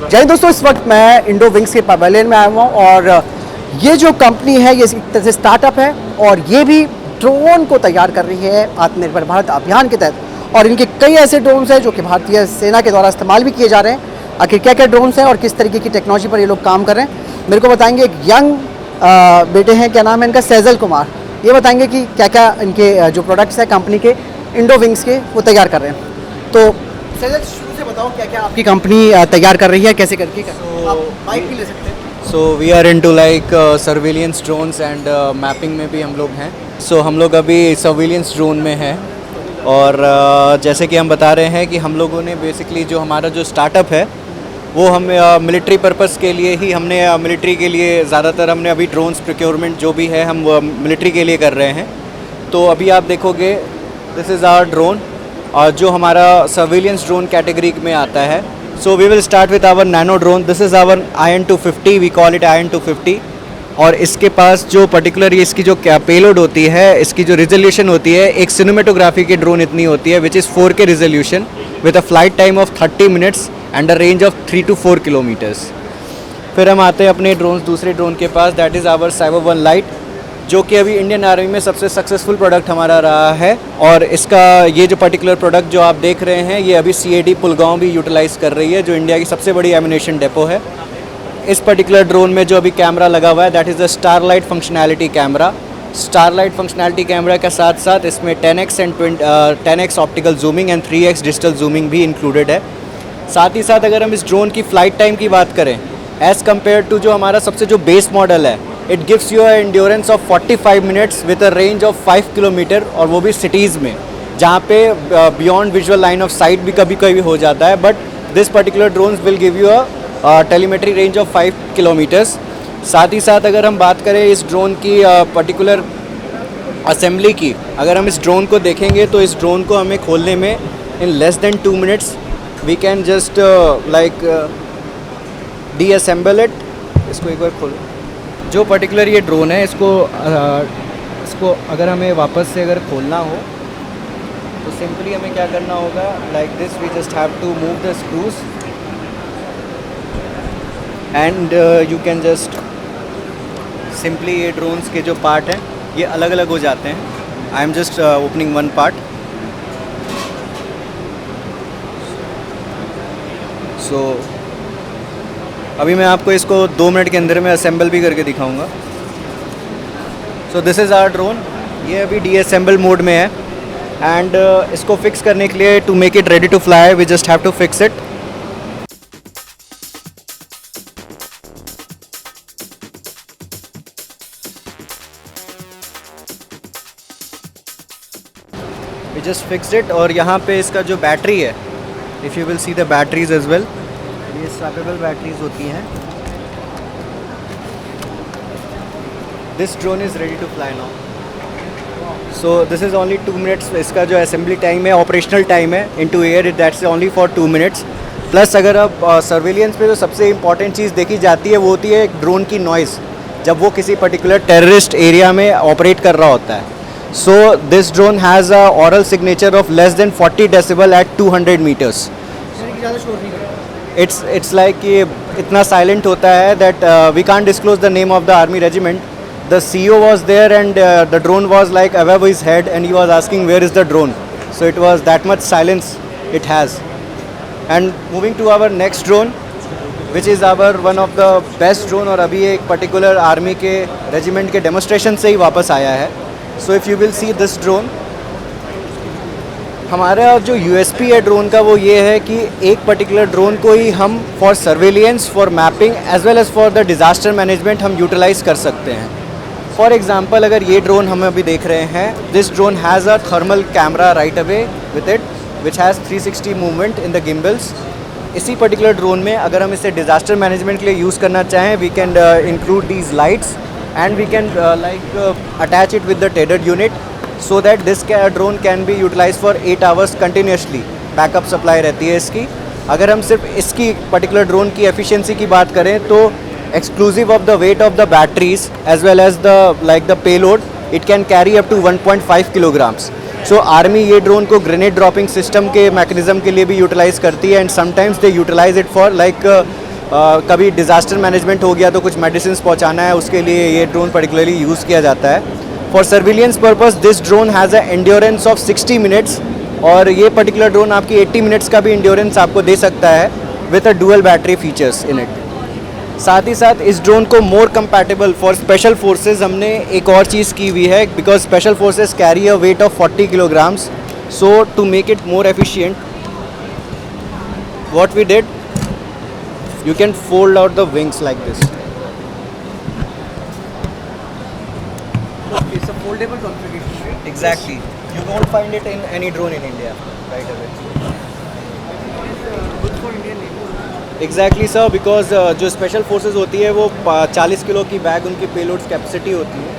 जय दोस्तों, इस वक्त मैं इंडो विंग्स के पवेलियन में आया हुआ हूँ और ये जो कंपनी है ये एक तरह से स्टार्टअप है और ये भी ड्रोन को तैयार कर रही है आत्मनिर्भर भारत अभियान के तहत। और इनके कई ऐसे ड्रोन्स हैं जो कि भारतीय सेना के द्वारा इस्तेमाल भी किए जा रहे हैं। आखिर क्या क्या ड्रोन्स हैं और किस तरीके की टेक्नोलॉजी पर ये लोग काम कर रहे हैं, मेरे को बताएंगे एक यंग बेटे हैं, क्या नाम है इनका, सैजल कुमार। ये बताएंगे कि क्या क्या इनके जो प्रोडक्ट्स हैं कंपनी के इंडो विंग्स के वो तैयार कर रहे हैं। तो सैजल, शुरू से बताओ क्या क्या आपकी कंपनी तैयार कर रही है, कैसे करके आप माइक भी ले सकते हैं। So we are into like surveillance drones and mapping में भी हम लोग हैं। सो हम लोग अभी सर्विलियंस ड्रोन में हैं और जैसे कि हम बता रहे हैं कि हम लोगों ने बेसिकली जो हमारा जो स्टार्टअप है वो हम मिलिट्री पर्पस के लिए ही हमने मिलिट्री के लिए ज़्यादातर हमने अभी ड्रोन्स प्रोक्योरमेंट जो भी है हम मिलिट्री के लिए कर रहे हैं। तो अभी आप देखोगे दिस इज़ आवर ड्रोन और जो हमारा सर्विलियंस ड्रोन कैटेगरी में आता है। So we will start with our nano drone. This is our IN-250, we call it IN-250। और इसके पास जो पर्टिकुलर इसकी जो पेलोड होती है, इसकी जो रिजोल्यूशन होती है, एक सिनेमेटोग्राफी की ड्रोन इतनी होती है which is 4K resolution with a flight time of 30 minutes and a range of 3 to 4 kilometres. फिर हम आते हैं अपने ड्रोन दूसरे ड्रोन के पास, that is our Cyber-1 Lite, जो कि अभी इंडियन आर्मी में सबसे सक्सेसफुल प्रोडक्ट हमारा रहा है। और इसका ये जो पर्टिकुलर प्रोडक्ट जो आप देख रहे हैं ये अभी CAD पुलगांव भी यूटिलाइज़ कर रही है, जो इंडिया की सबसे बड़ी एमिनेशन डेपो है। इस पर्टिकुलर ड्रोन में जो अभी कैमरा लगा हुआ है that is the starlight functionality camera. Starlight functionality camera के साथ साथ इसमें 10x and 10x optical zooming and 3x digital zooming भी इंक्लूडेड है। साथ ही साथ अगर हम इस ड्रोन की फ़्लाइट टाइम की बात करें एज़ कम्पेयर टू जो हमारा सबसे जो बेस मॉडल है, it gives you endurance of 45 minutes with a range of 5 kilometre, और वो भी सिटीज़ में जहाँ पे beyond visual line of site भी कभी कभी हो जाता है। But this particular drones will give you a telemetry range of 5 kilometres. साथ ही साथ अगर हम बात करें इस ड्रोन की पर्टिकुलर असेंबली की, अगर हम इस ड्रोन को देखेंगे तो इस ड्रोन को हमें खोलने में in less than 2 minutes we can just like disassemble it. इसको एक बार खोलो। जो पर्टिकुलर ये ड्रोन है इसको अगर हमें वापस से अगर खोलना हो तो सिंपली हमें क्या करना होगा, like this we just have to move the screws and you can just simply ये ड्रोन्स के जो पार्ट हैं ये अलग अलग हो जाते हैं। I am just opening one part. So अभी मैं आपको इसको 2 मिनट के अंदर में असेंबल भी करके दिखाऊंगा। So this is our drone. ये अभी डीअसेंबल मोड में है एंड इसको फिक्स करने के लिए to make it ready to fly we just have to fix it. We just fixed it. और यहाँ पे इसका जो बैटरी है, if you will see the batteries as well, ये स्वैपेबल बैटरीज होती हैं। This drone is ready to fly now. So this is only 2 minutes. इसका जो असेंबली टाइम है, ऑपरेशनल टाइम है into air, that's only for 2 minutes. Plus अगर आप surveillance पे जो सबसे इंपॉर्टेंट चीज़ देखी जाती है वो होती है एक ड्रोन की नॉइज़, जब वो किसी पर्टिकुलर टेररिस्ट एरिया में ऑपरेट कर रहा होता है। So this drone has a aural signature of less than 40 decibel at 200 meters. It's like ये इतना साइलेंट होता है that we can't disclose the name of the army regiment. The CEO was there and the drone was like above his head and he was asking where is the drone. So it was that much silence it has. And moving to our next drone, which is our one of the best drone, और अभी एक particular army के regiment के demonstration से ही वापस आया है। So if you will see this drone, हमारा जो USP है ड्रोन का वो ये है कि एक पर्टिकुलर ड्रोन को ही हम for surveillance, for mapping as well as for the disaster management हम यूटिलाइज़ कर सकते हैं। फॉर एग्जांपल अगर ये ड्रोन हम अभी देख रहे हैं, this drone has a thermal camera right away with it which has 360 movement in the gimbals. इसी पर्टिकुलर ड्रोन में अगर हम इसे डिज़ास्टर मैनेजमेंट के लिए यूज़ करना चाहें, we can include these lights and we can like attach it with the tether unit so that this drone can be utilized for 8 hours continuously। Backup supply रहती है इसकी। अगर हम सिर्फ इसकी पर्टिकुलर ड्रोन की एफिशिएंसी की बात करें तो exclusive of the weight of the batteries as well as the payload, it can carry up to 1.5 kilograms. So army ये ड्रोन को ग्रेनेड ड्रॉपिंग सिस्टम के मैकेनिज्म के लिए भी यूटिलाइज़ करती है and sometimes they utilise it for like कभी disaster management हो गया तो कुछ मेडिसिन पहुंचाना है, उसके लिए ये ड्रोन पर्टिकुलरली यूज़ किया जाता है। For surveillance purpose this drone has a endurance of 60 minutes, और ये पर्टिकुलर ड्रोन आपकी 80 मिनट्स का भी एंड्योरेंस आपको दे सकता है with a dual battery features in it. साथ ही साथ इस ड्रोन को more compatible for special forces हमने एक और चीज़ की हुई है, because special forces carry a weight of 40 kilograms, so to make it more efficient what we did, you can fold out the wings like this. It's a foldable configuration. Exactly. You won't find it in any drone in India right away. Good for Indian Navy. Exactly sir, because जो special forces होती है वो 40 kilo की bag उनकी payload capacity होती है,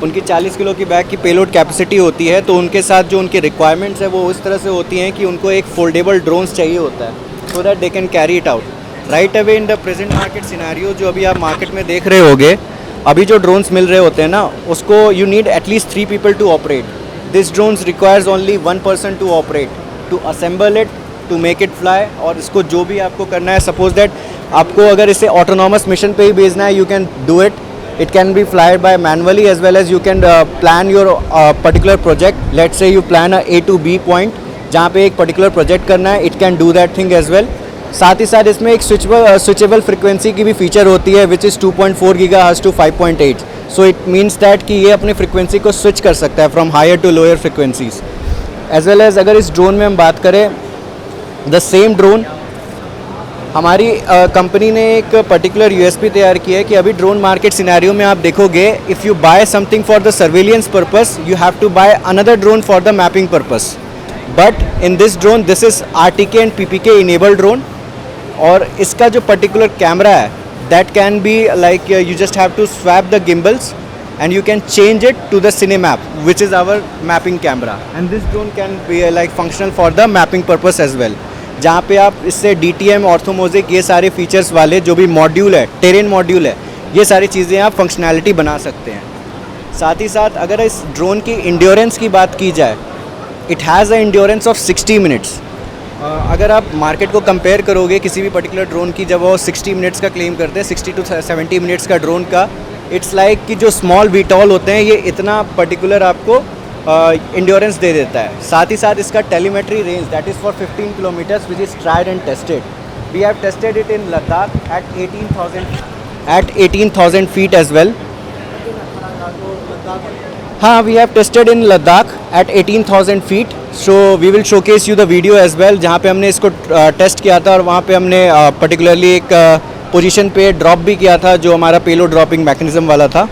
उनकी 40 kilo की बैग की पेलोड कैपेसिटी होती है, तो उनके साथ जो उनकी रिक्वायरमेंट्स है वो इस तरह से होती हैं कि उनको एक फोल्डेबल ड्रोन्स चाहिए होता है, so that they can carry it out right away in the present market scenario. जो अभी आप मार्केट में देख रहे होगे, अभी जो ड्रोन्स मिल रहे होते हैं ना, उसको you need at least 3 people to operate. This drones requires only 1 person to operate, to assemble it, to make it fly, और इसको जो भी आपको करना है, सपोज दैट आपको अगर इसे ऑटोनॉमस मिशन पे ही भेजना है, you can do it. It can be flied by manually as well as you can plan your particular project. Let's say you plan a A to B point जहाँ पे एक पर्टिकुलर प्रोजेक्ट करना है, it can do that thing as well. साथ ही साथ इसमें एक स्विचेबल फ्रिक्वेंसी की भी फीचर होती है, which is 2.4 GHz to 5.8, so it means that कि ये अपनी फ्रिक्वेंसी को स्विच कर सकता है from higher to lower frequencies as well as. अगर इस ड्रोन में हम बात करें, द सेम ड्रोन हमारी कंपनी ने एक पर्टिकुलर USP तैयार की है कि अभी ड्रोन मार्केट सिनेरियो में आप देखोगे, if you buy something for the surveillance purpose, you have to buy another drone for the mapping purpose, but in this drone this is RTK and PPK enabled drone, और इसका जो particular camera है that can be like you just have to swap the gimbals and you can change it to the Cinemap which is our mapping camera, and this drone can be like functional for the mapping purpose as well, जहाँ पे आप इससे DTM, ऑर्थोमोजिक, ये सारे features वाले जो भी module है, टेरेन मॉड्यूल है, ये सारी चीज़ें आप फंक्शनैलिटी बना सकते हैं। साथ ही साथ अगर इस ड्रोन की इंड्योरेंस की बात की जाए, it has a endurance of 60 minutes. अगर आप मार्केट को कंपेयर करोगे किसी भी पर्टिकुलर ड्रोन की, जब वो 60 मिनट्स का क्लेम करते हैं, 60 to 70 मिनट्स का ड्रोन का, इट्स लाइक कि जो स्मॉल वीटॉल होते हैं, ये इतना पर्टिकुलर आपको इंड्योरेंस दे देता है। साथ ही साथ इसका telemetry range that is for 15 kilometers which is tried and tested. We have tested it in Ladakh at 18,000 feet as well. हाँ, we have tested in Ladakh at 18,000 feet, so we will showcase you the video as well, जहाँ पे हमने इसको test किया था, और वहाँ पे हमने पर्टिकुलरली एक पोजीशन पे ड्रॉप भी किया था जो हमारा पेलोड ड्रॉपिंग मैकेनिज्म वाला था।